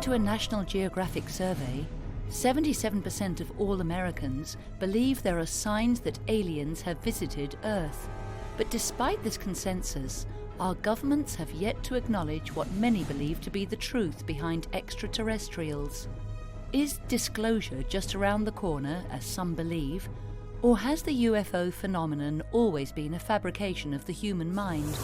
to a National Geographic survey, 77% of all Americans believe there are signs that aliens have visited Earth. But despite this consensus, our governments have yet to acknowledge what many believe to be the truth behind extraterrestrials. Is disclosure just around the corner, as some believe, or has the UFO phenomenon always been a fabrication of the human mind?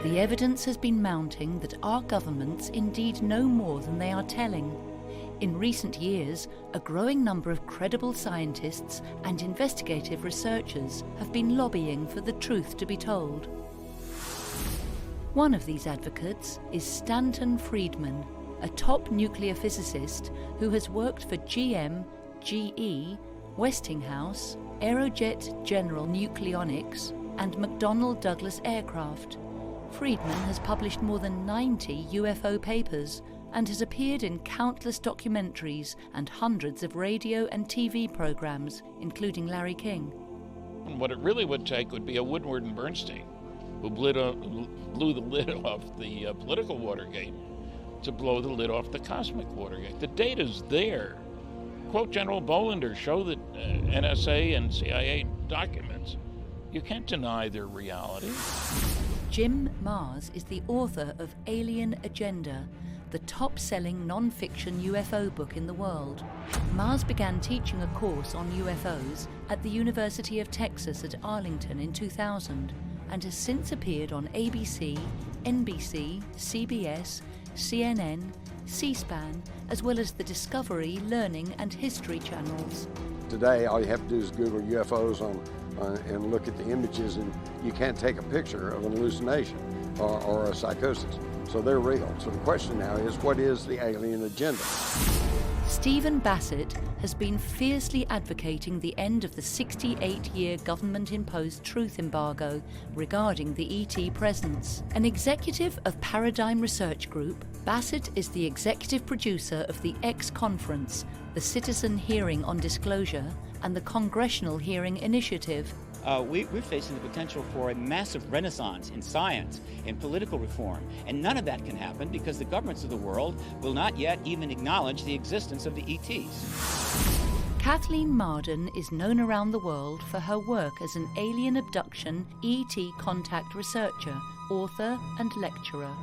The evidence has been mounting that our governments indeed know more than they are telling. In recent years, a growing number of credible scientists and investigative researchers have been lobbying for the truth to be told. One of these advocates is Stanton Friedman, a top nuclear physicist who has worked for GM, GE, Westinghouse, Aerojet General Nucleonics, and McDonnell Douglas Aircraft. Friedman has published more than 90 UFO papers and has appeared in countless documentaries and hundreds of radio and TV programs, including Larry King. And what it really would take would be a Woodward and Bernstein, who blew the lid off the political Watergate to blow the lid off the cosmic Watergate. The data's there. Quote General Bollinger, show the NSA and CIA documents. You can't deny their reality. Jim Mars is the author of Alien Agenda, the top-selling non-fiction UFO book in the world. Mars began teaching a course on UFOs at the University of Texas at Arlington in 2000 and has since appeared on ABC, NBC, CBS, CNN, C-SPAN, as well as the Discovery, Learning and History channels. Today, all you have to do is Google UFOs and look at the images, and you can't take a picture of an hallucination or a psychosis. So they're real. So the question now is, what is the alien agenda? Stephen Bassett has been fiercely advocating the end of the 68-year government-imposed truth embargo regarding the ET presence. An executive of Paradigm Research Group, Bassett is the executive producer of the X Conference, the Citizen Hearing on Disclosure, and the Congressional Hearing Initiative. We're facing the potential for a massive renaissance in science, in political reform, and none of that can happen because the governments of the world will not yet even acknowledge the existence of the ETs. Kathleen Marden is known around the world for her work as an alien abduction ET contact researcher, author, and lecturer.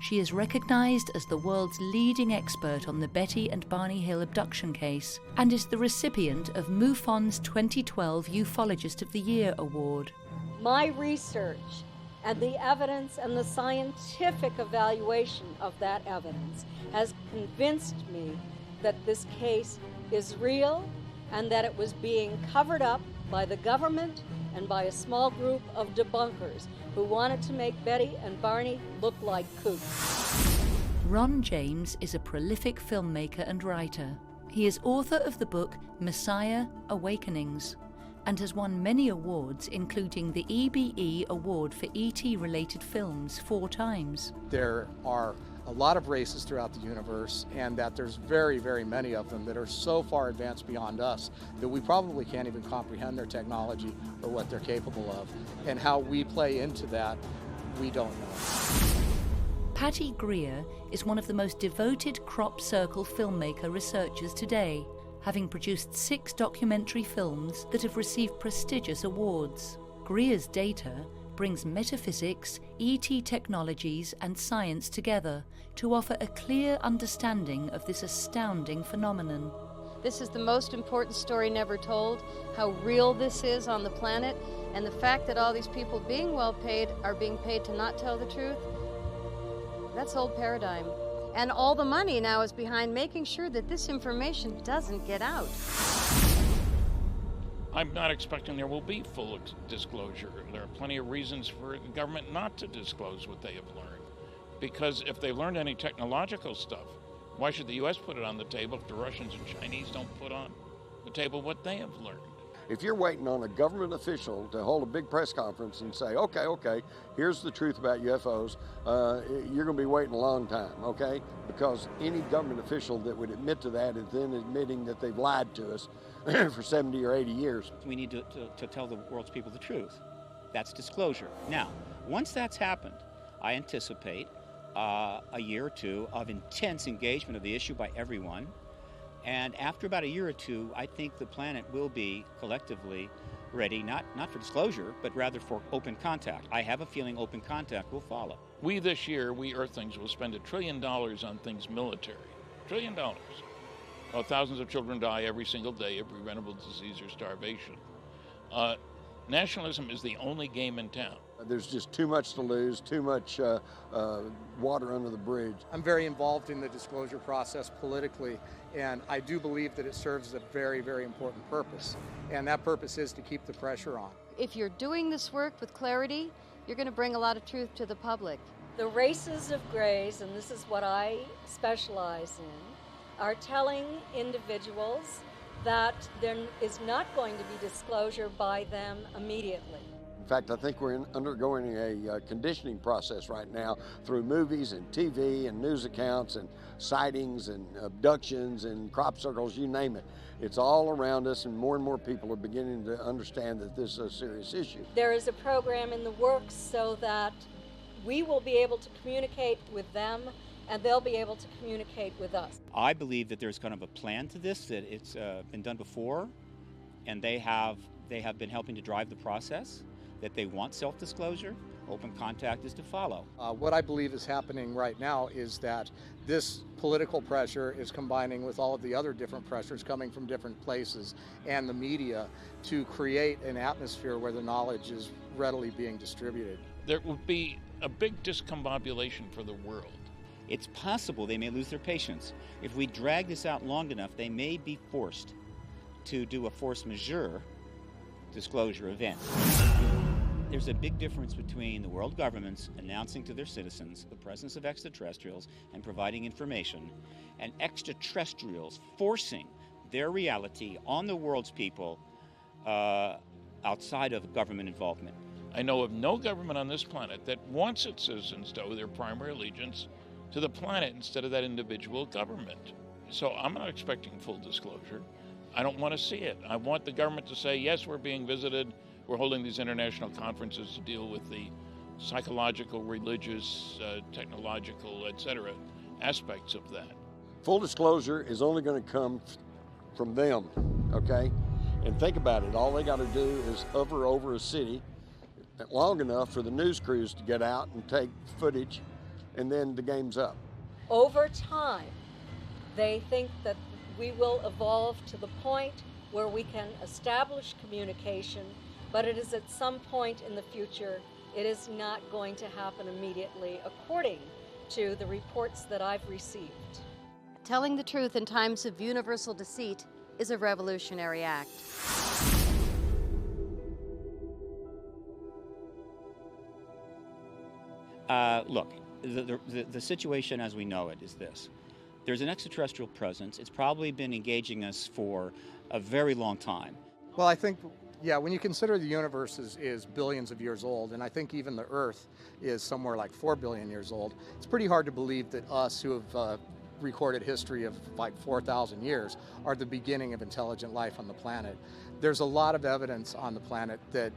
She is recognized as the world's leading expert on the Betty and Barney Hill abduction case and is the recipient of MUFON's 2012 Ufologist of the Year award. My research and the evidence and the scientific evaluation of that evidence has convinced me that this case is real and that it was being covered up by the government and by a small group of debunkers who wanted to make Betty and Barney look like kooks. Ron James is a prolific filmmaker and writer. He is author of the book Messiah: Awakenings and has won many awards, including the EBE Award for ET-related films 4 times. There are a lot of races throughout the universe, and that there's very, very many of them that are so far advanced beyond us that we probably can't even comprehend their technology or what they're capable of. And how we play into that, we don't know. Patty Greer is one of the most devoted crop circle filmmaker researchers today, having produced 6 documentary films that have received prestigious awards. Greer's data brings metaphysics, ET technologies and science together to offer a clear understanding of this astounding phenomenon. This is the most important story never told, how real this is on the planet, and the fact that all these people being well paid are being paid to not tell the truth. That's old paradigm. And all the money now is behind making sure that this information doesn't get out. I'm not expecting there will be full disclosure. There are plenty of reasons for the government not to disclose what they have learned. Because if they've learned any technological stuff, why should the U.S. put it on the table if the Russians and Chinese don't put on the table what they have learned? If you're waiting on a government official to hold a big press conference and say, okay, here's the truth about UFOs, you're going to be waiting a long time, okay? Because any government official that would admit to that is then admitting that they've lied to us for 70 or 80 years. We need to tell the world's people the truth. That's disclosure. Now, once that's happened, I anticipate a year or two of intense engagement of the issue by everyone. And after about a year or two, I think the planet will be collectively ready, not for disclosure, but rather for open contact. I have a feeling open contact will follow. We this year, we Earthlings, will spend $1 trillion on things military. $1 trillion. Well, thousands of children die every single day of preventable disease or starvation. Nationalism is the only game in town. There's just too much to lose, too much water under the bridge. I'm very involved in the disclosure process politically, and I do believe that it serves a very, very important purpose. And that purpose is to keep the pressure on. If you're doing this work with clarity, you're going to bring a lot of truth to the public. The races of grays, and this is what I specialize in, are telling individuals that there is not going to be disclosure by them immediately. In fact, I think we're undergoing a conditioning process right now through movies and TV and news accounts and sightings and abductions and crop circles, you name it. It's all around us, and more people are beginning to understand that this is a serious issue. There is a program in the works so that we will be able to communicate with them and they'll be able to communicate with us. I believe that there's kind of a plan to this, that it's been done before, and they have been helping to drive the process, that they want self-disclosure. Open contact is to follow. What I believe is happening right now is that this political pressure is combining with all of the other different pressures coming from different places and the media to create an atmosphere where the knowledge is readily being distributed. There would be a big discombobulation for the world. It's possible they may lose their patience. If we drag this out long enough, they may be forced to do a force majeure disclosure event. There's a big difference between the world governments announcing to their citizens the presence of extraterrestrials and providing information, and extraterrestrials forcing their reality on the world's people outside of government involvement. I know of no government on this planet that wants its citizens to owe their primary allegiance to the planet instead of that individual government. So I'm not expecting full disclosure. I don't want to see it. I want the government to say, yes, we're being visited. We're holding these international conferences to deal with the psychological, religious, technological, etc. aspects of that. Full disclosure is only going to come from them, okay? And think about it. All they got to do is hover over a city long enough for the news crews to get out and take footage, and then the game's up. Over time, they think that we will evolve to the point where we can establish communication, but it is at some point in the future. It is not going to happen immediately, according to the reports that I've received. Telling the truth in times of universal deceit is a revolutionary act. Look, the situation as we know it is this. There's an extraterrestrial presence. It's probably been engaging us for a very long time. Well, I think, yeah, when you consider the universe is billions of years old, and I think even the Earth is somewhere like 4 billion years old, it's pretty hard to believe that us who have recorded history of like 4,000 years are the beginning of intelligent life on the planet. There's a lot of evidence on the planet that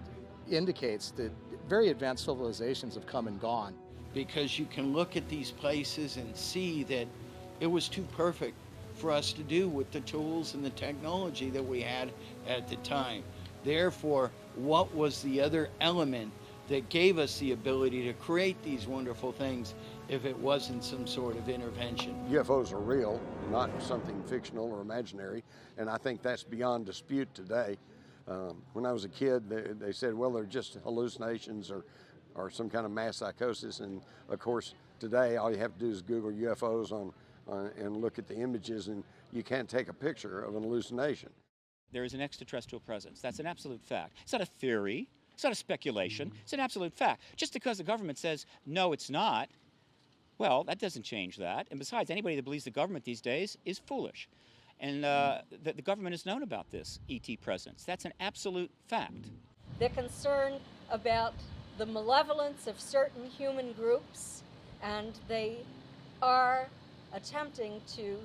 indicates that very advanced civilizations have come and gone. Because you can look at these places and see that it was too perfect for us to do with the tools and the technology that we had at the time. Therefore, what was the other element that gave us the ability to create these wonderful things if it wasn't some sort of intervention? UFOs are real, not something fictional or imaginary, and I think that's beyond dispute today. When I was a kid, they said, well, they're just hallucinations or some kind of mass psychosis, and of course, today all you have to do is Google UFOs and look at the images, and you can't take a picture of an hallucination. There is an extraterrestrial presence. That's an absolute fact. It's not a theory. It's not a speculation. It's an absolute fact. Just because the government says, no, it's not, well, that doesn't change that. And besides, anybody that believes the government these days is foolish. And the government has known about this ET presence. That's an absolute fact. They're concerned about the malevolence of certain human groups, and they are attempting to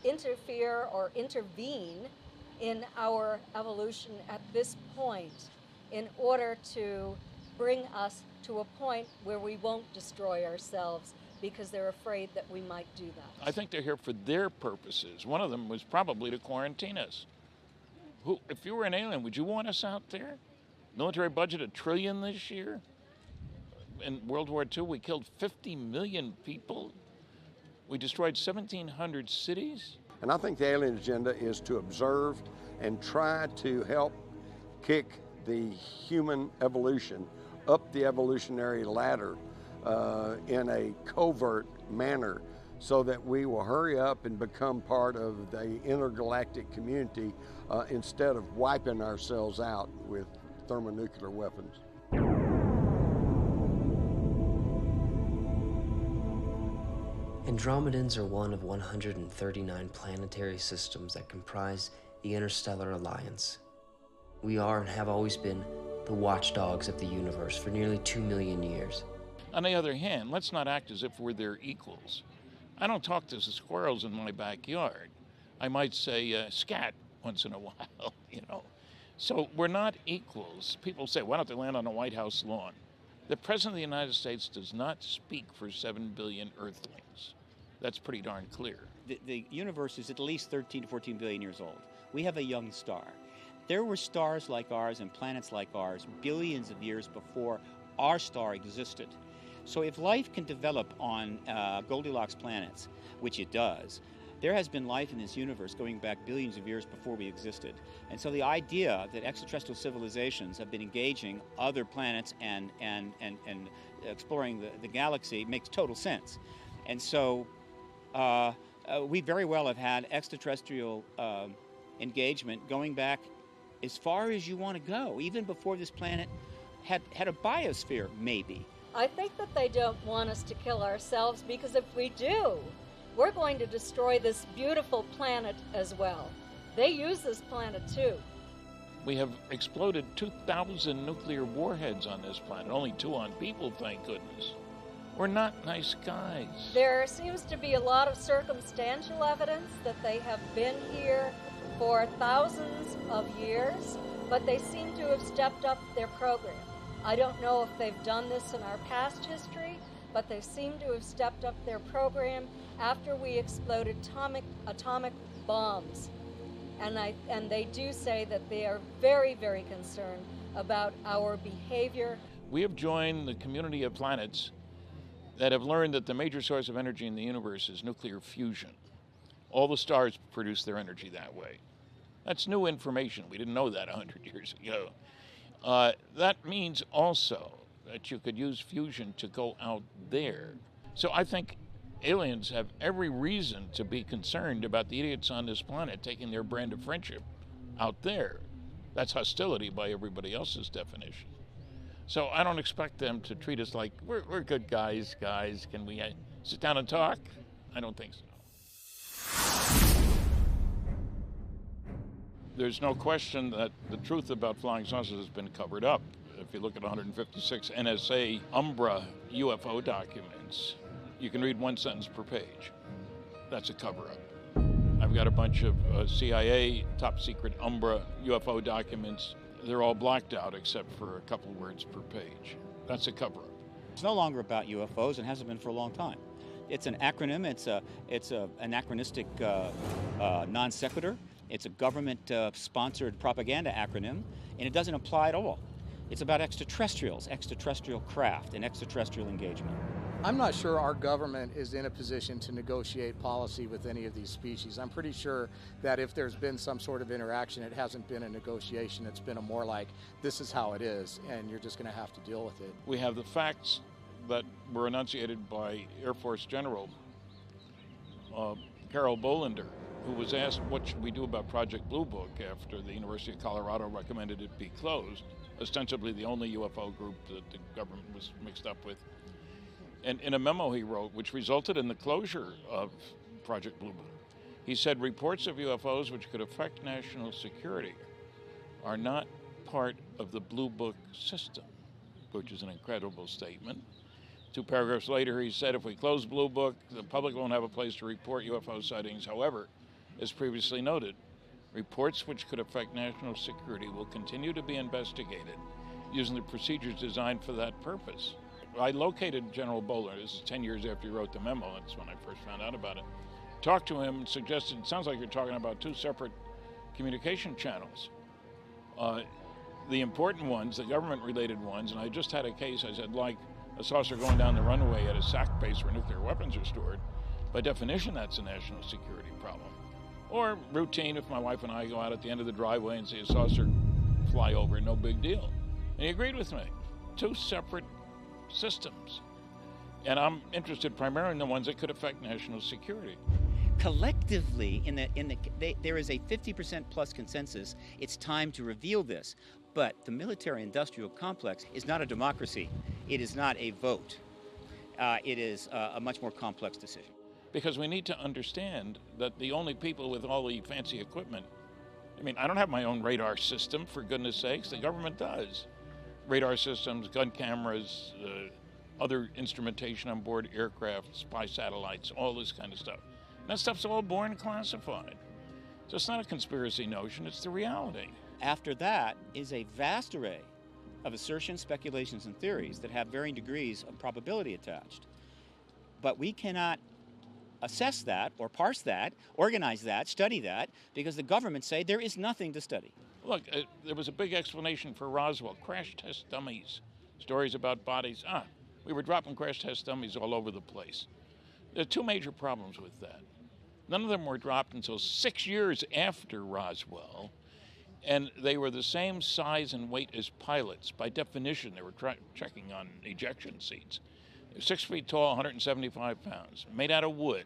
interfere or intervene in our evolution at this point in order to bring us to a point where we won't destroy ourselves because they're afraid that we might do that. I think they're here for their purposes. One of them was probably to quarantine us. If you were an alien, would you want us out there? Military budget $1 trillion this year. In World War II, we killed 50 million people. We destroyed 1,700 cities. And I think the alien agenda is to observe and try to help kick the human evolution up the evolutionary ladder in a covert manner so that we will hurry up and become part of the intergalactic community instead of wiping ourselves out with thermonuclear weapons. Andromedans are one of 139 planetary systems that comprise the Interstellar Alliance. We are and have always been the watchdogs of the universe for nearly 2 million years. On the other hand, let's not act as if we're their equals. I don't talk to the squirrels in my backyard. I might say scat once in a while, you know. So we're not equals. People say, why don't they land on the White House lawn? The President of the United States does not speak for 7 billion Earthlings. That's pretty darn clear. The universe is at least 13 to 14 billion years old. We have a young star. There were stars like ours and planets like ours billions of years before our star existed. So if life can develop on Goldilocks planets, which it does, there has been life in this universe going back billions of years before we existed. And so the idea that extraterrestrial civilizations have been engaging other planets and exploring the galaxy makes total sense. And so we very well have had extraterrestrial engagement going back as far as you want to go, even before this planet had a biosphere, maybe. I think that they don't want us to kill ourselves, because if we do, we're going to destroy this beautiful planet as well. They use this planet too. We have exploded 2,000 nuclear warheads on this planet, only 2 on people, thank goodness. We're not nice guys. There seems to be a lot of circumstantial evidence that they have been here for thousands of years, but they seem to have stepped up their program. I don't know if they've done this in our past history, but they seem to have stepped up their program after we exploded atomic bombs. And they do say that they are very, very concerned about our behavior. We have joined the community of planets that have learned that the major source of energy in the universe is nuclear fusion. All the stars produce their energy that way. That's new information. We didn't know that 100 years ago. That means also that you could use fusion to go out there. So I think aliens have every reason to be concerned about the idiots on this planet taking their brand of friendship out there. That's hostility by everybody else's definition. So I don't expect them to treat us like, we're good guys, can we sit down and talk? I don't think so. There's no question that the truth about flying saucers has been covered up. If you look at 156 NSA Umbra UFO documents, you can read 1 sentence per page. That's a cover-up. I've got a bunch of CIA top secret Umbra UFO documents. They're all blacked out except for a couple words per page. That's a cover-up. It's no longer about UFOs and hasn't been for a long time. It's an acronym. It's a anachronistic non sequitur. It's a government-sponsored propaganda acronym, and it doesn't apply at all. It's about extraterrestrials, extraterrestrial craft, and extraterrestrial engagement. I'm not sure our government is in a position to negotiate policy with any of these species. I'm pretty sure that if there's been some sort of interaction, it hasn't been a negotiation. It's been a more like, this is how it is, and you're just going to have to deal with it. We have the facts that were enunciated by Air Force General Carol Bolender, who was asked what should we do about Project Blue Book after the University of Colorado recommended it be closed, ostensibly the only UFO group that the government was mixed up with. And in a memo he wrote, which resulted in the closure of Project Blue Book, He said reports of UFOs which could affect national security are not part of the Blue Book system, which is an incredible statement. 2 paragraphs later, he said, if we close Blue Book, the public won't have a place to report UFO sightings. However, as previously noted, reports which could affect national security will continue to be investigated using the procedures designed for that purpose. I located General Bowler. This is 10 years after he wrote the memo. That's when I first found out about it. Talked to him, suggested, it sounds like you're talking about 2 separate communication channels. The important ones, the government-related ones, and I just had a case, I said, like a saucer going down the runway at a SAC base where nuclear weapons are stored. By definition, that's a national security problem. Or routine, if my wife and I go out at the end of the driveway and see a saucer fly over, no big deal. And he agreed with me. 2 separate systems. And I'm interested primarily in the ones that could affect national security. Collectively, there is a 50% plus consensus. It's time to reveal this. But the military-industrial complex is not a democracy. It is not a vote. It is a much more complex decision. Because we need to understand that the only people with all the fancy equipment, I mean, I don't have my own radar system, for goodness sakes. The government does. Radar systems, gun cameras, other instrumentation on board aircraft, spy satellites, all this kind of stuff. And that stuff's all born classified. So it's not a conspiracy notion, it's the reality. After that is a vast array of assertions, speculations, and theories that have varying degrees of probability attached. But we cannot assess that, or parse that, organize that, study that, because the government say there is nothing to study. Look, there was a big explanation for Roswell, crash test dummies, stories about bodies. We were dropping crash test dummies all over the place. There are 2 major problems with that. None of them were dropped until 6 years after Roswell, and they were the same size and weight as pilots. By definition, they were checking on ejection seats. They were 6 feet tall, 175 pounds, made out of wood,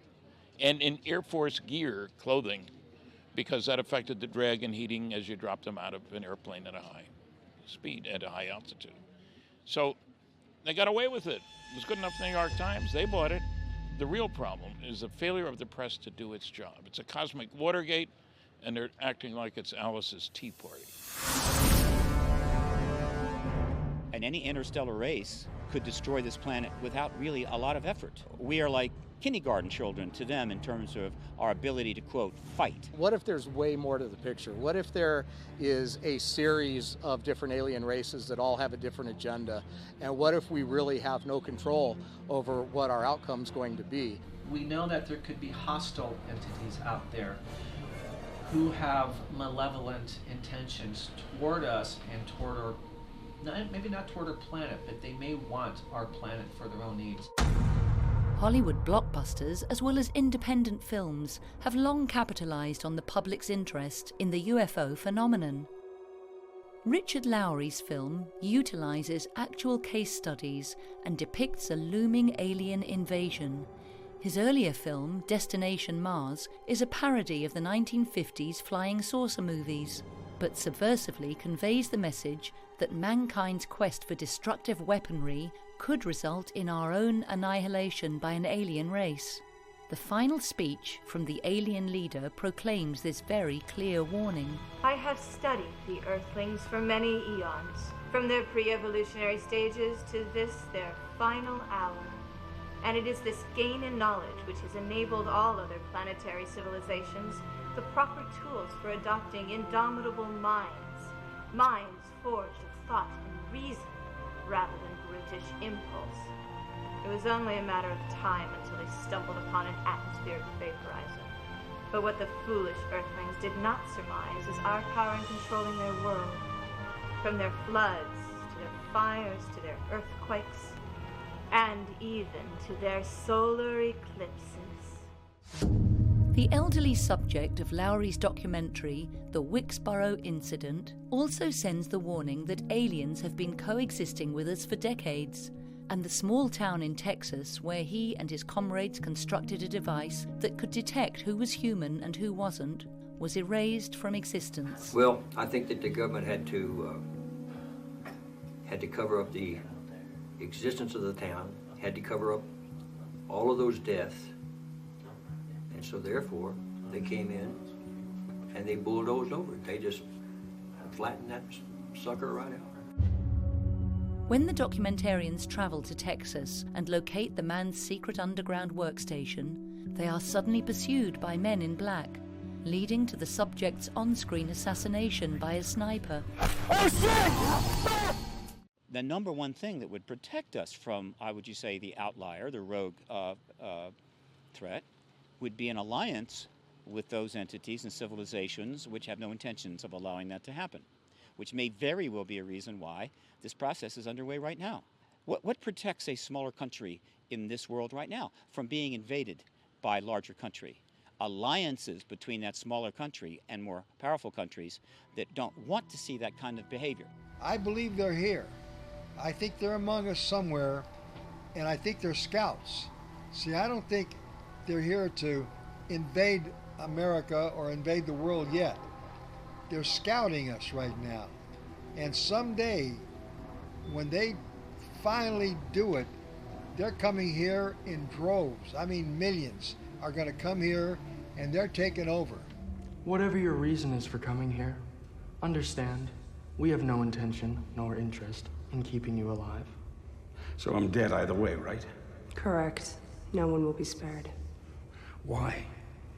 and in Air Force gear, clothing, because that affected the drag and heating as you dropped them out of an airplane at a high speed, at a high altitude. So they got away with it. It was good enough for the New York Times. They bought it. The real problem is the failure of the press to do its job. It's a cosmic Watergate, and they're acting like it's Alice's Tea Party. And any interstellar race could destroy this planet without really a lot of effort. We are like kindergarten children to them in terms of our ability to, quote, fight. What if there's way more to the picture? What if there is a series of different alien races that all have a different agenda? And what if we really have no control over what our outcome's going to be? We know that there could be hostile entities out there who have malevolent intentions toward us and toward our, maybe not toward our planet, but they may want our planet for their own needs. Hollywood blockbusters, as well as independent films, have long capitalized on the public's interest in the UFO phenomenon. Richard Lowry's film utilizes actual case studies and depicts a looming alien invasion. His earlier film, Destination Mars, is a parody of the 1950s flying saucer movies, but subversively conveys the message that mankind's quest for destructive weaponry could result in our own annihilation by an alien race. The final speech from the alien leader proclaims this very clear warning. I have studied the Earthlings for many eons, from their pre-evolutionary stages to this, their final hour. And it is this gain in knowledge which has enabled all other planetary civilizations the proper tools for adopting indomitable minds, minds forged of thought and reason, rather than brutish impulse. It was only a matter of time until they stumbled upon an atmospheric vaporizer. But what the foolish Earthlings did not surmise is our power in controlling their world. From their floods, to their fires, to their earthquakes, and even to their solar eclipses. The elderly subject of Lowry's documentary, The Wilkesboro Incident, also sends the warning that aliens have been coexisting with us for decades, and the small town in Texas where he and his comrades constructed a device that could detect who was human and who wasn't, was erased from existence. Well, I think that the government had to cover up the existence of the town, had to cover up all of those deaths, and so therefore They came in and they bulldozed over it. They just flattened that sucker right out. When the documentarians travel to Texas and locate the man's secret underground workstation, they are suddenly pursued by men in black, leading to the subject's on-screen assassination by a sniper. The number one thing that would protect us from, would you say, the outlier, the rogue threat, would be an alliance with those entities and civilizations which have no intentions of allowing that to happen, which may very well be a reason why this process is underway right now. What protects a smaller country in this world right now from being invaded by a larger country? Alliances between that smaller country and more powerful countries that don't want to see that kind of behavior. I believe they're here. I think they're among us somewhere, and I think they're scouts. See, I don't think they're here to invade America or invade the world yet. They're scouting us right now. And someday, when they finally do it, they're coming here in droves. I mean, millions are going to come here, and they're taking over. Whatever your reason is for coming here, understand, we have no intention nor interest in keeping you alive. So I'm dead either way, right? Correct. No one will be spared. Why?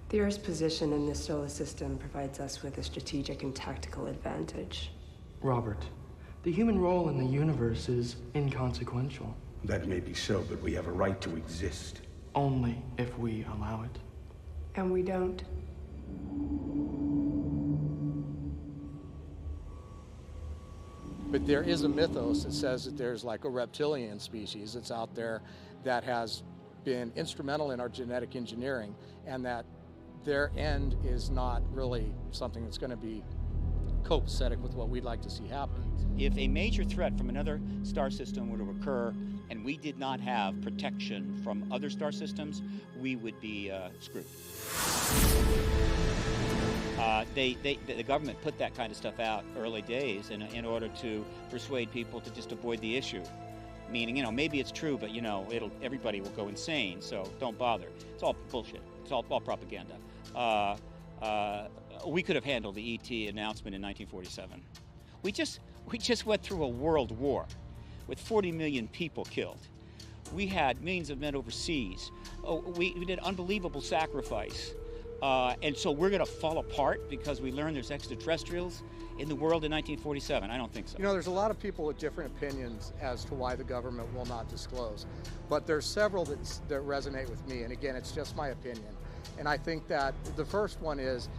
The Earth's position in this solar system provides us with a strategic and tactical advantage. Robert, the human role in the universe is inconsequential. That may be so, but we have a right to exist. Only if we allow it. And we don't. But there is a mythos that says that there's like a reptilian species that's out there that has been instrumental in our genetic engineering, and that their end is not really something that's going to be copacetic with what we'd like to see happen. If a major threat from another star system were to occur and we did not have protection from other star systems, we would be screwed. The government put that kind of stuff out early days in order to persuade people to just avoid the issue. Meaning, maybe it's true, but everybody will go insane, so don't bother. It's all bullshit. It's all propaganda. We could have handled the ET announcement in 1947. We just went through a world war with 40 million people killed. We had millions of men overseas. We did unbelievable sacrifice. And so we're going to fall apart because we learned there's extraterrestrials in the world in 1947? I don't think so. There's a lot of people with different opinions as to why the government will not disclose. But there's several that resonate with me. And again, it's just my opinion. And I think that the first one is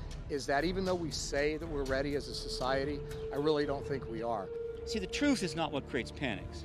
that even though we say that we're ready as a society, I really don't think we are. See, the truth is not what creates panics.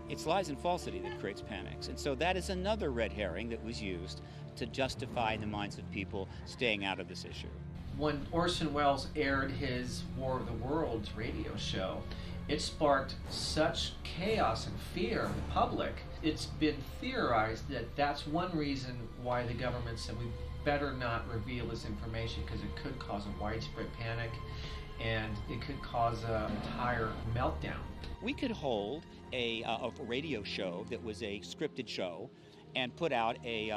It's lies and falsity that creates panics. And so that is another red herring that was used to justify in the minds of people staying out of this issue. When Orson Welles aired his War of the Worlds radio show, it sparked such chaos and fear in the public. It's been theorized that that's one reason why the government said we better not reveal this information, because it could cause a widespread panic and it could cause an entire meltdown. We could hold a radio show that was a scripted show and put out a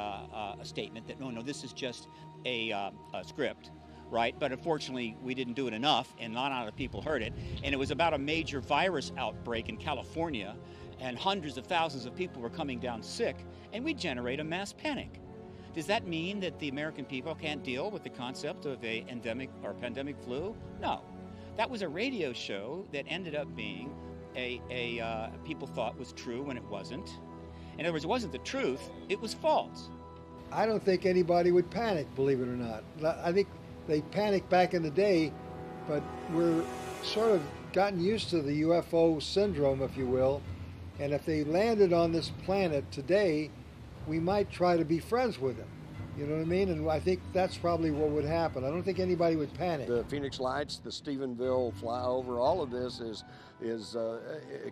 statement that, no, this is just a script, right? But unfortunately, we didn't do it enough, and not a lot of people heard it. And it was about a major virus outbreak in California, and hundreds of thousands of people were coming down sick, and we generate a mass panic. Does that mean that the American people can't deal with the concept of an endemic or pandemic flu? No. That was a radio show that ended up being people thought was true when it wasn't. In other words, it wasn't the truth, it was false. I don't think anybody would panic, believe it or not. I think they panicked back in the day, but we're sort of gotten used to the UFO syndrome, if you will. And if they landed on this planet today, we might try to be friends with them. You know what I mean? And I think that's probably what would happen. I don't think anybody would panic. The Phoenix Lights, the Stephenville flyover, all of this is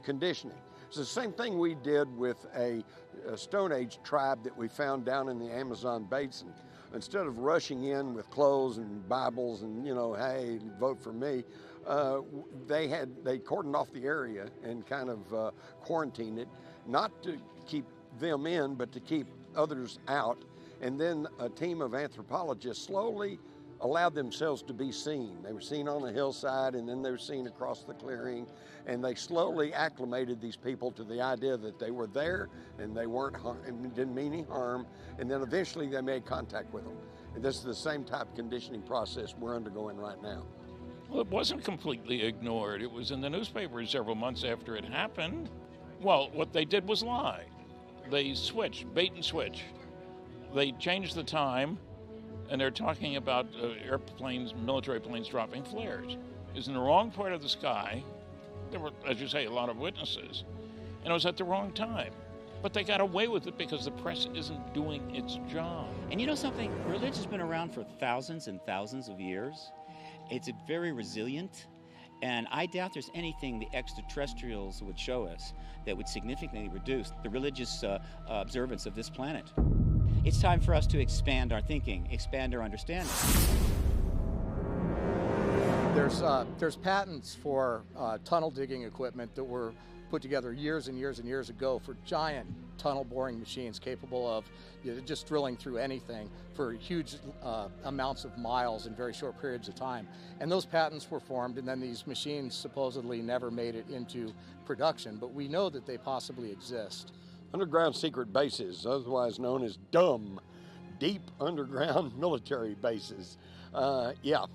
conditioning. It's the same thing we did with a Stone Age tribe that we found down in the Amazon basin. Instead of rushing in with clothes and Bibles and, hey, vote for me, they cordoned off the area and kind of quarantined it, not to keep them in, but to keep others out. And then a team of anthropologists slowly allowed themselves to be seen. They were seen on the hillside, and then they were seen across the clearing, and they slowly acclimated these people to the idea that they were there and they weren't and didn't mean any harm, and then eventually they made contact with them. And this is the same type of conditioning process we're undergoing right now. Well, it wasn't completely ignored. It was in the newspapers several months after it happened. Well, what they did was lie. They switched, bait and switch. They changed the time, and they're talking about airplanes, military planes dropping flares. It was in the wrong part of the sky. There were, as you say, a lot of witnesses, and it was at the wrong time. But they got away with it because the press isn't doing its job. And you know something? Religion's been around for thousands and thousands of years. It's very resilient, and I doubt there's anything the extraterrestrials would show us that would significantly reduce the religious observance of this planet. It's time for us to expand our thinking, expand our understanding. There's patents for tunnel digging equipment that were put together years and years and years ago for giant tunnel boring machines capable of just drilling through anything for huge amounts of miles in very short periods of time. And those patents were formed, and then these machines supposedly never made it into production, but we know that they possibly exist. Underground secret bases, otherwise known as DUM, deep underground military bases. Yeah,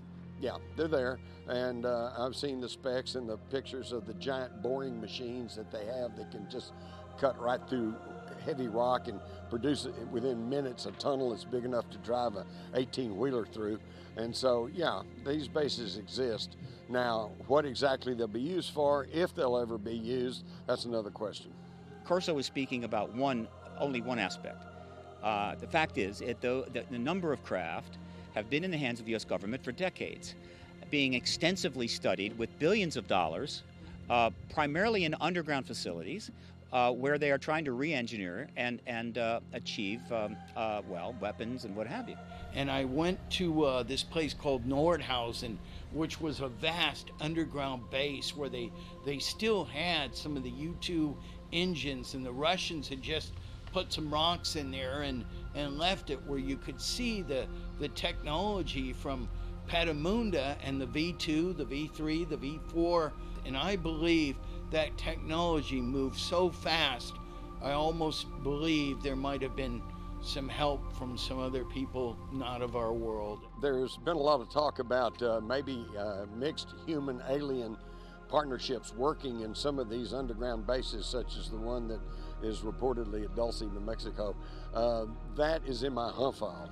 they're there. And I've seen the specs and the pictures of the giant boring machines that they have that can just cut right through heavy rock and produce it within minutes a tunnel that's big enough to drive a 18-wheeler through. And so, yeah, these bases exist. Now, what exactly they'll be used for, if they'll ever be used, that's another question. Corso was speaking about only one aspect. The fact is, the number of craft have been in the hands of the U.S. government for decades, being extensively studied with billions of dollars, primarily in underground facilities, where they are trying to re-engineer and achieve, weapons and what have you. And I went to this place called Nordhausen, which was a vast underground base where they still had some of the U-2 engines, and the Russians had just put some rocks in there and left it where you could see the technology from Petamunda and the V2, the V3, the V4. And I believe that technology moved so fast, I almost believe there might have been some help from some other people not of our world. There's been a lot of talk about maybe mixed human-alien partnerships working in some of these underground bases, such as the one that is reportedly at Dulce, New Mexico. That is in my file.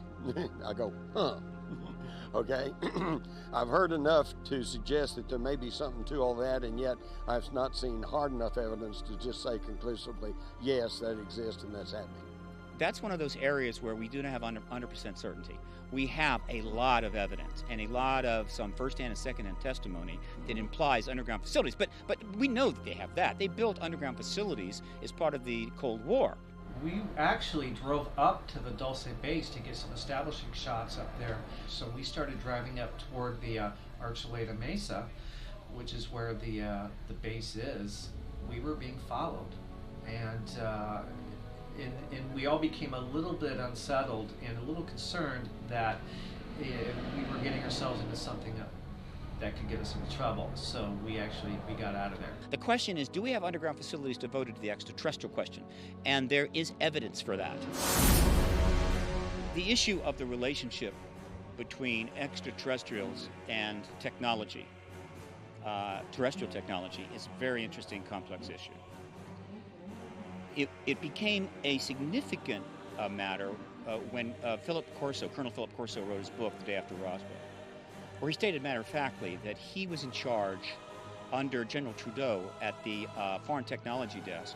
I go, huh. Okay, I've heard enough to suggest that there may be something to all that, and yet I've not seen hard enough evidence to just say conclusively, yes, that exists and that's happening. That's one of those areas where we do not have 100% certainty. We have a lot of evidence and a lot of some first-hand and second-hand testimony that implies underground facilities. But we know that they have that. They built underground facilities as part of the Cold War. We actually drove up to the Dulce base to get some establishing shots up there. So we started driving up toward the Archuleta Mesa, which is where the base is. We were being followed, and we all became a little bit unsettled and a little concerned that we were getting ourselves into something that could get us into trouble. So we got out of there. The question is, do we have underground facilities devoted to the extraterrestrial question? And there is evidence for that. The issue of the relationship between extraterrestrials and technology, terrestrial technology, is a very interesting, complex issue. It became a significant matter when Colonel Philip Corso wrote his book, The Day After Roswell, where he stated matter-of-factly that he was in charge under General Trudeau at the Foreign Technology Desk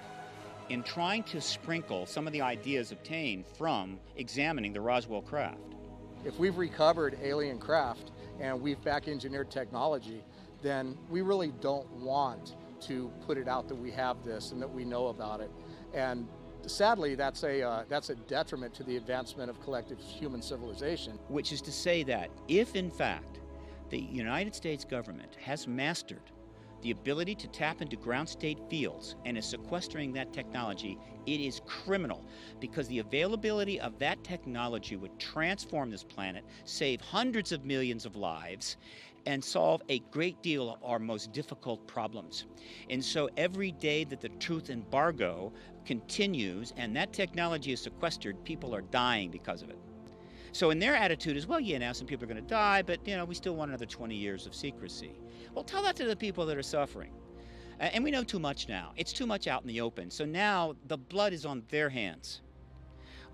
in trying to sprinkle some of the ideas obtained from examining the Roswell craft. If we've recovered alien craft and we've back-engineered technology, then we really don't want to put it out that we have this and that we know about it. And sadly, that's a detriment to the advancement of collective human civilization. Which is to say that if, in fact, the United States government has mastered the ability to tap into ground state fields and is sequestering that technology, it is criminal, because the availability of that technology would transform this planet, save hundreds of millions of lives, and solve a great deal of our most difficult problems. And so every day that the truth embargo continues and that technology is sequestered, people are dying because of it. So in their attitude is, well, yeah, now some people are going to die, but we still want another 20 years of secrecy. Well, tell that to the people that are suffering. And we know too much now. It's too much out in the open. So now the blood is on their hands.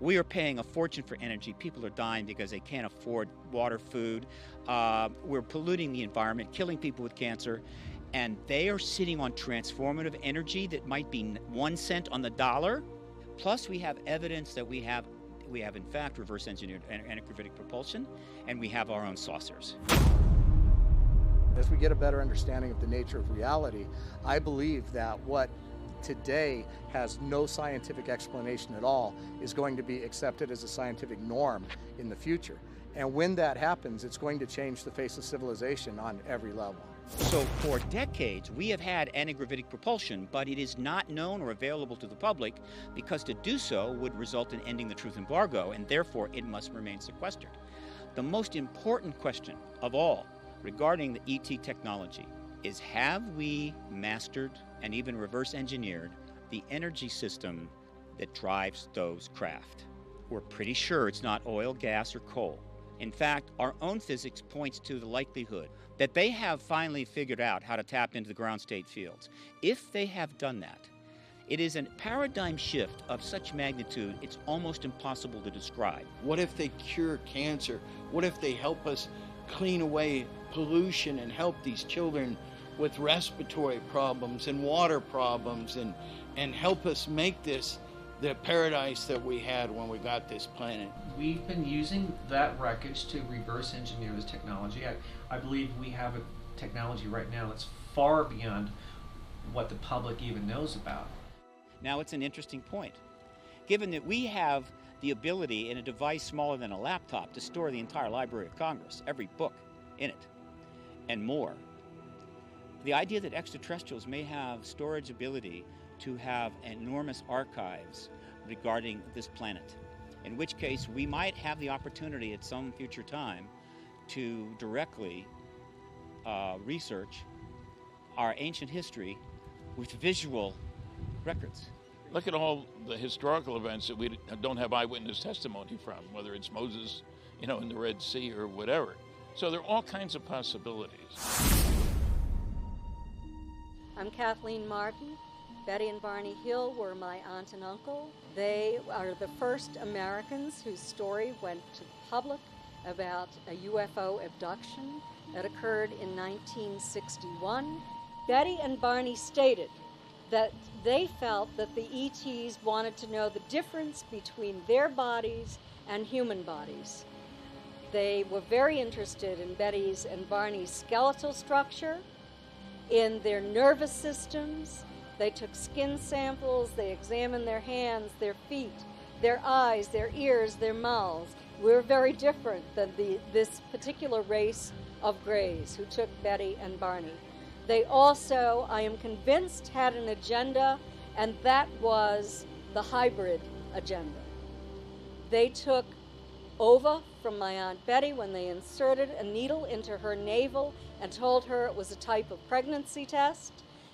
We are paying a fortune for energy. People are dying because they can't afford water, food. We're polluting the environment, killing people with cancer. And they are sitting on transformative energy that might be 1 cent on the dollar. Plus, we have evidence that we have in fact reverse engineered antigravitic propulsion, and we have our own saucers. As we get a better understanding of the nature of reality, I believe that what today has no scientific explanation at all is going to be accepted as a scientific norm in the future. And when that happens, it's going to change the face of civilization on every level. So for decades, we have had antigravitic propulsion, but it is not known or available to the public because to do so would result in ending the truth embargo, and therefore it must remain sequestered. The most important question of all regarding the ET technology is, have we mastered and even reverse engineered the energy system that drives those craft? We're pretty sure it's not oil, gas, or coal. In fact, our own physics points to the likelihood that they have finally figured out how to tap into the ground state fields. If they have done that, it is a paradigm shift of such magnitude, it's almost impossible to describe. What if they cure cancer? What if they help us clean away pollution and help these children with respiratory problems and water problems and help us make this the paradise that we had when we got this planet? We've been using that wreckage to reverse engineer this technology. I believe we have a technology right now that's far beyond what the public even knows about. Now, it's an interesting point. Given that we have the ability in a device smaller than a laptop to store the entire Library of Congress, every book in it, and more, the idea that extraterrestrials may have storage ability to have enormous archives regarding this planet, in which case we might have the opportunity at some future time to directly research our ancient history with visual records. Look at all the historical events that we don't have eyewitness testimony from, whether it's Moses, in the Red Sea or whatever. So there are all kinds of possibilities. I'm Kathleen Martin. Betty and Barney Hill were my aunt and uncle. They are the first Americans whose story went to the public about a UFO abduction that occurred in 1961. Betty and Barney stated that they felt that the ETs wanted to know the difference between their bodies and human bodies. They were very interested in Betty's and Barney's skeletal structure, in their nervous systems. They took skin samples, they examined their hands, their feet, their eyes, their ears, their mouths. We're very different than this particular race of Greys who took Betty and Barney. They also, I am convinced, had an agenda, and that was the hybrid agenda. They took ova from my Aunt Betty when they inserted a needle into her navel and told her it was a type of pregnancy test,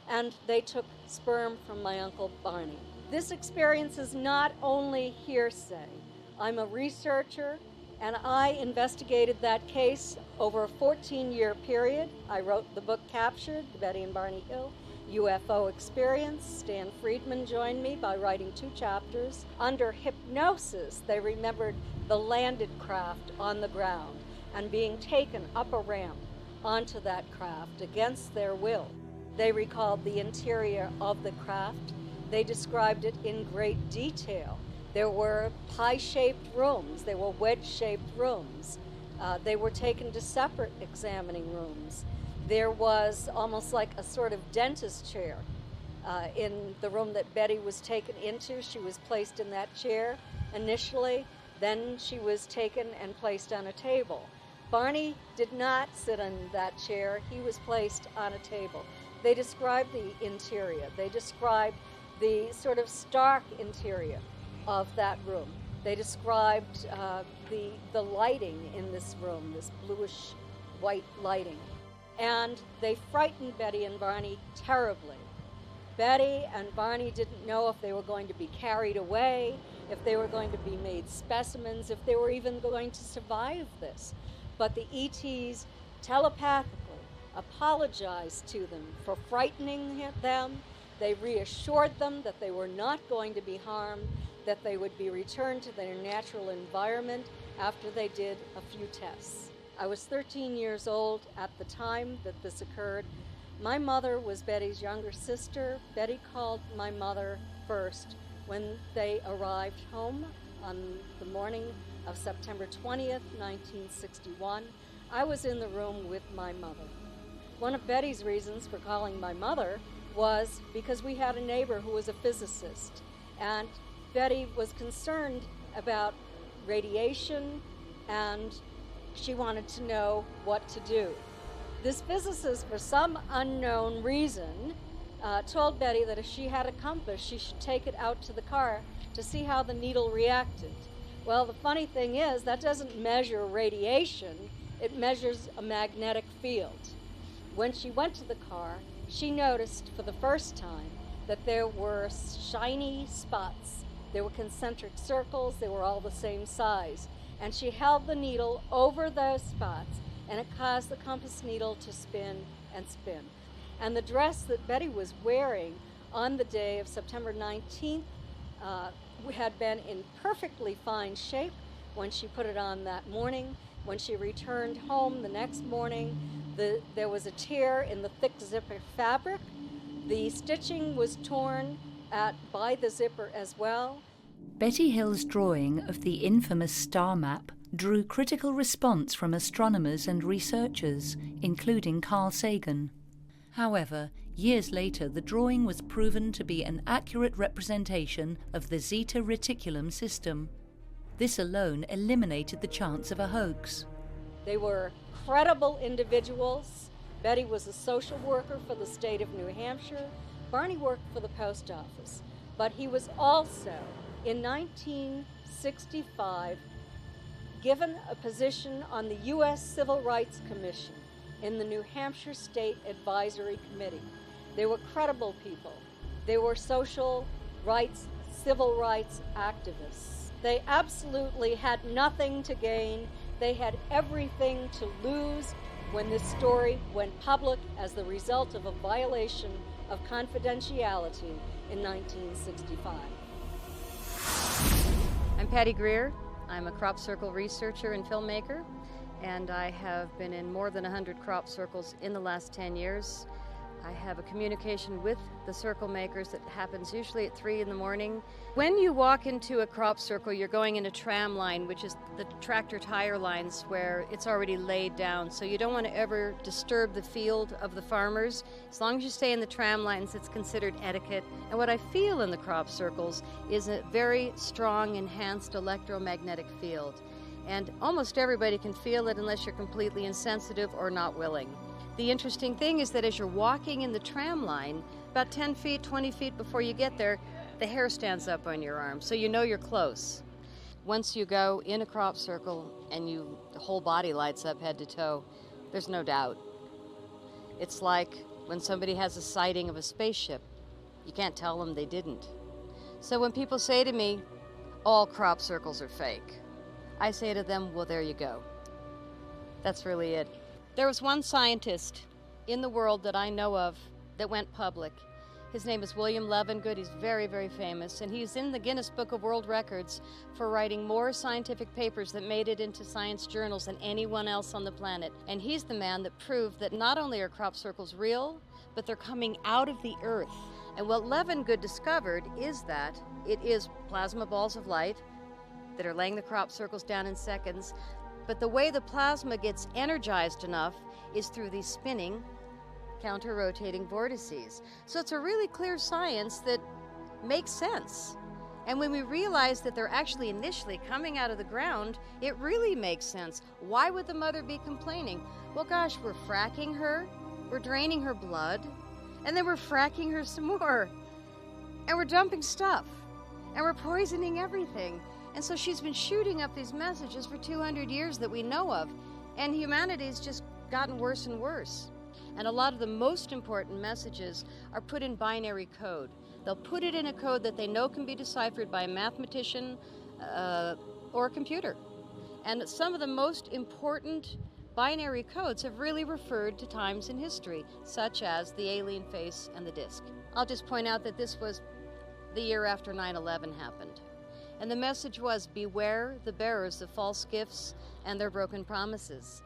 and they took sperm from my Uncle Barney. This experience is not only hearsay. I'm a researcher, and I investigated that case over a 14-year period. I wrote the book Captured, the Betty and Barney Hill UFO Experience. Stan Friedman joined me by writing 2 chapters. Under hypnosis, they remembered the landed craft on the ground and being taken up a ramp onto that craft against their will. They recalled the interior of the craft. They described it in great detail. There were pie-shaped rooms. There were wedge-shaped rooms. They were taken to separate examining rooms. There was almost like a sort of dentist chair in the room that Betty was taken into. She was placed in that chair initially. Then she was taken and placed on a table. Barney did not sit in that chair. He was placed on a table. They described the interior. They described the sort of stark interior of that room. They described the lighting in this room, this bluish white lighting. And they frightened Betty and Barney terribly. Betty and Barney didn't know if they were going to be carried away, if they were going to be made specimens, if they were even going to survive this. But the ETs telepathically apologized to them for frightening them. They reassured them that they were not going to be harmed, that they would be returned to their natural environment after they did a few tests. I was 13 years old at the time that this occurred. My mother was Betty's younger sister. Betty called my mother first when they arrived home on the morning of September 20th, 1961. I was in the room with my mother. One of Betty's reasons for calling my mother was because we had a neighbor who was a physicist, and Betty was concerned about radiation, and she wanted to know what to do. This physicist, for some unknown reason, told Betty that if she had a compass, she should take it out to the car to see how the needle reacted. Well, the funny thing is, that doesn't measure radiation, it measures a magnetic field. When she went to the car, she noticed for the first time that there were shiny spots. There were concentric circles, they were all the same size. And she held the needle over those spots, and it caused the compass needle to spin and spin. And the dress that Betty was wearing on the day of September 19th had been in perfectly fine shape when she put it on that morning. When she returned home the next morning, there was a tear in the thick zipper fabric. The stitching was torn by the zipper as well. Betty Hill's drawing of the infamous star map drew critical response from astronomers and researchers, including Carl Sagan. However, years later, the drawing was proven to be an accurate representation of the Zeta Reticulum system. This alone eliminated the chance of a hoax. They were credible individuals. Betty was a social worker for the state of New Hampshire. Barney worked for the post office. But he was also, in 1965, given a position on the U.S. Civil Rights Commission in the New Hampshire State Advisory Committee. They were credible people. They were social rights, civil rights activists. They absolutely had nothing to gain. They had everything to lose when this story went public as the result of a violation of confidentiality in 1965. I'm Patty Greer. I'm a crop circle researcher and filmmaker, and I have been in more than 100 crop circles in the last 10 years. I have a communication with the circle makers that happens usually at 3 in the morning. When you walk into a crop circle, you're going in a tram line, which is the tractor tire lines where it's already laid down. So you don't want to ever disturb the field of the farmers. As long as you stay in the tram lines, it's considered etiquette. And what I feel in the crop circles is a very strong, enhanced electromagnetic field. And almost everybody can feel it unless you're completely insensitive or not willing. The interesting thing is that as you're walking in the tram line, about 10 feet, 20 feet before you get there, the hair stands up on your arm, so you know you're close. Once you go in a crop circle and the whole body lights up head to toe, there's no doubt. It's like when somebody has a sighting of a spaceship. You can't tell them they didn't. So when people say to me, all crop circles are fake, I say to them, well, there you go. That's really it. There was one scientist in the world that I know of that went public. His name is William Levengood. He's very, very famous, and he's in the Guinness Book of World Records for writing more scientific papers that made it into science journals than anyone else on the planet. And he's the man that proved that not only are crop circles real, but they're coming out of the earth. And what Levengood discovered is that it is plasma balls of light that are laying the crop circles down in seconds. But the way the plasma gets energized enough is through these spinning, counter-rotating vortices. So it's a really clear science that makes sense. And when we realize that they're actually initially coming out of the ground, it really makes sense. Why would the mother be complaining? Well, gosh, we're fracking her, we're draining her blood, And then we're fracking her some more. And we're dumping stuff. And we're poisoning everything. And so she's been shooting up these messages for 200 years that we know of. And humanity's just gotten worse and worse. And a lot of the most important messages are put in binary code. They'll put it in a code that they know can be deciphered by a mathematician or a computer. And some of the most important binary codes have really referred to times in history, such as the alien face and the disc. I'll just point out that this was the year after 9/11 happened. And the message was, beware the bearers of false gifts and their broken promises.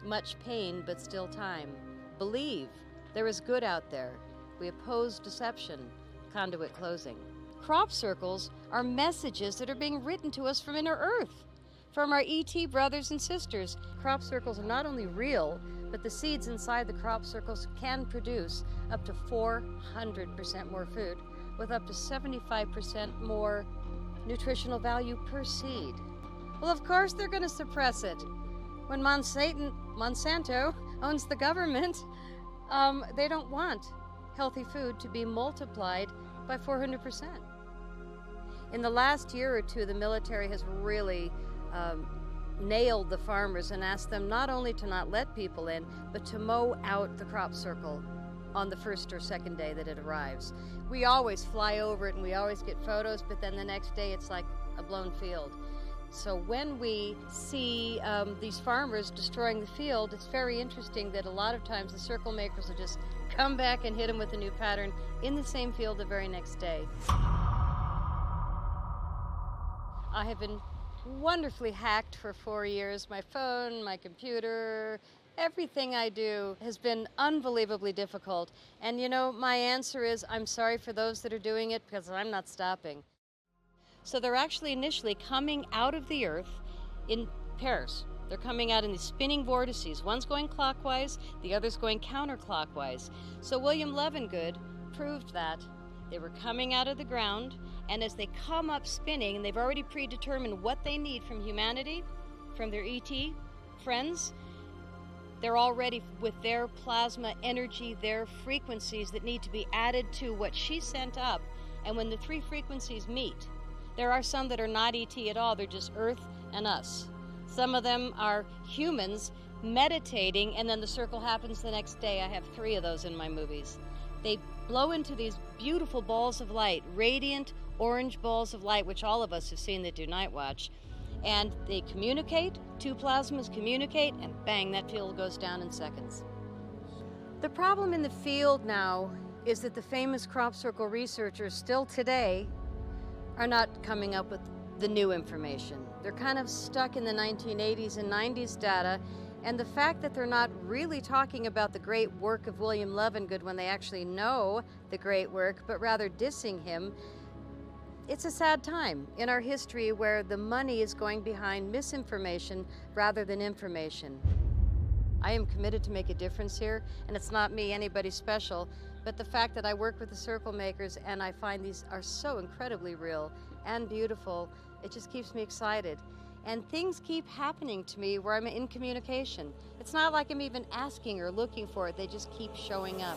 Much pain, but still time. Believe there is good out there. We oppose deception. Conduit closing. Crop circles are messages that are being written to us from inner Earth, from our ET brothers and sisters. Crop circles are not only real, but the seeds inside the crop circles can produce up to 400% more food, with up to 75% more nutritional value per seed. Well, of course they're going to suppress it. When Monsanto owns the government, they don't want healthy food to be multiplied by 400%. In the last year or two, the military has really nailed the farmers and asked them not only to not let people in, but to mow out the crop circle on the first or second day that it arrives. We always fly over it and we always get photos, but then the next day it's like a blown field. So when we see these farmers destroying the field, it's very interesting that a lot of times the circle makers will just come back and hit them with a new pattern in the same field the very next day. I have been wonderfully hacked for 4 years. My phone, my computer, everything I do has been unbelievably difficult. And you know, my answer is I'm sorry for those that are doing it because I'm not stopping. So they're actually initially coming out of the Earth in pairs. They're coming out in these spinning vortices. One's going clockwise, the other's going counterclockwise. So William Levengood proved that. They were coming out of the ground, and as they come up spinning, and they've already predetermined what they need from humanity, from their ET friends, they're already with their plasma energy, their frequencies that need to be added to what she sent up. And when the three frequencies meet, there are some that are not ET at all, they're just Earth and us. Some of them are humans meditating, and then the circle happens the next day. I have 3 of those in my movies. They blow into these beautiful balls of light, radiant orange balls of light, which all of us have seen that do night watch. And they communicate, 2 plasmas communicate, and bang, that field goes down in seconds. The problem in the field now is that the famous crop circle researchers still today are not coming up with the new information. They're kind of stuck in the 1980s and 90s data, and the fact that they're not really talking about the great work of William Levengood when they actually know the great work, but rather dissing him, it's a sad time in our history where the money is going behind misinformation rather than information. I am committed to make a difference here, and it's not me, anybody special, but the fact that I work with the circle makers and I find these are so incredibly real and beautiful, it just keeps me excited. And things keep happening to me where I'm in communication. It's not like I'm even asking or looking for it, they just keep showing up.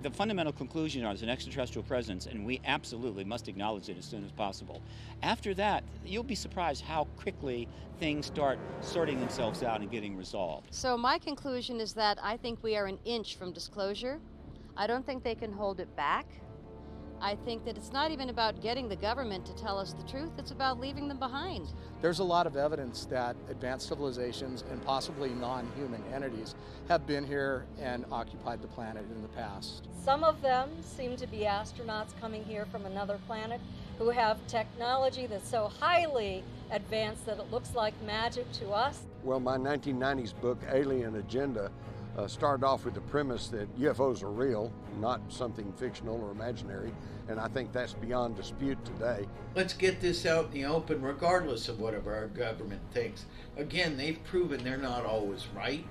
The fundamental conclusion is an extraterrestrial presence, and we absolutely must acknowledge it as soon as possible. After that, you'll be surprised how quickly things start sorting themselves out and getting resolved. So my conclusion is that I think we are an inch from disclosure. I don't think they can hold it back. I think that it's not even about getting the government to tell us the truth, it's about leaving them behind. There's a lot of evidence that advanced civilizations and possibly non-human entities have been here and occupied the planet in the past. Some of them seem to be astronauts coming here from another planet who have technology that's so highly advanced that it looks like magic to us. Well, my 1990s book, Alien Agenda, started off with the premise that UFOs are real, not something fictional or imaginary, and I think that's beyond dispute today. Let's get this out in the open regardless of whatever our government thinks. Again, they've proven they're not always right,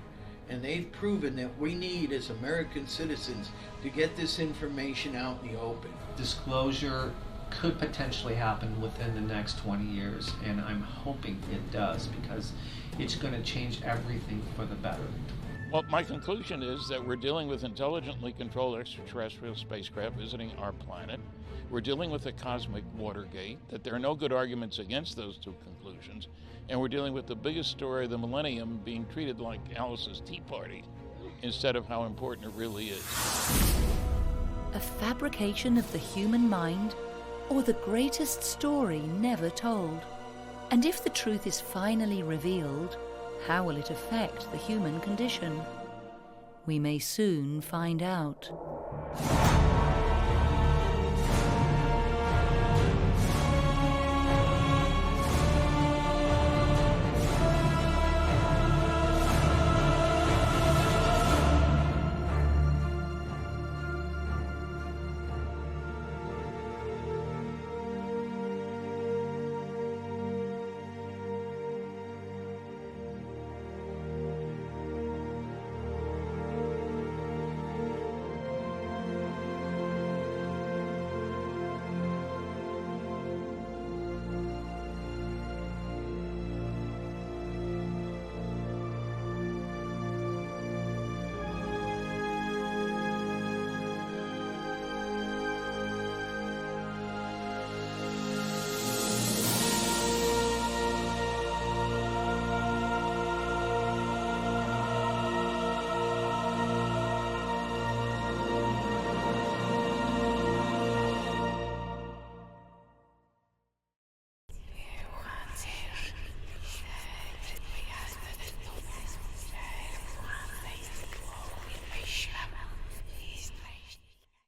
and they've proven that we need, as American citizens, to get this information out in the open. Disclosure could potentially happen within the next 20 years, and I'm hoping it does, because it's going to change everything for the better. Well, my conclusion is that we're dealing with intelligently controlled extraterrestrial spacecraft visiting our planet. We're dealing with a cosmic Watergate, that there are no good arguments against those two conclusions, and we're dealing with the biggest story of the millennium being treated like Alice's Tea Party instead of how important it really is. A fabrication of the human mind, or the greatest story never told? And if the truth is finally revealed, how will it affect the human condition? We may soon find out.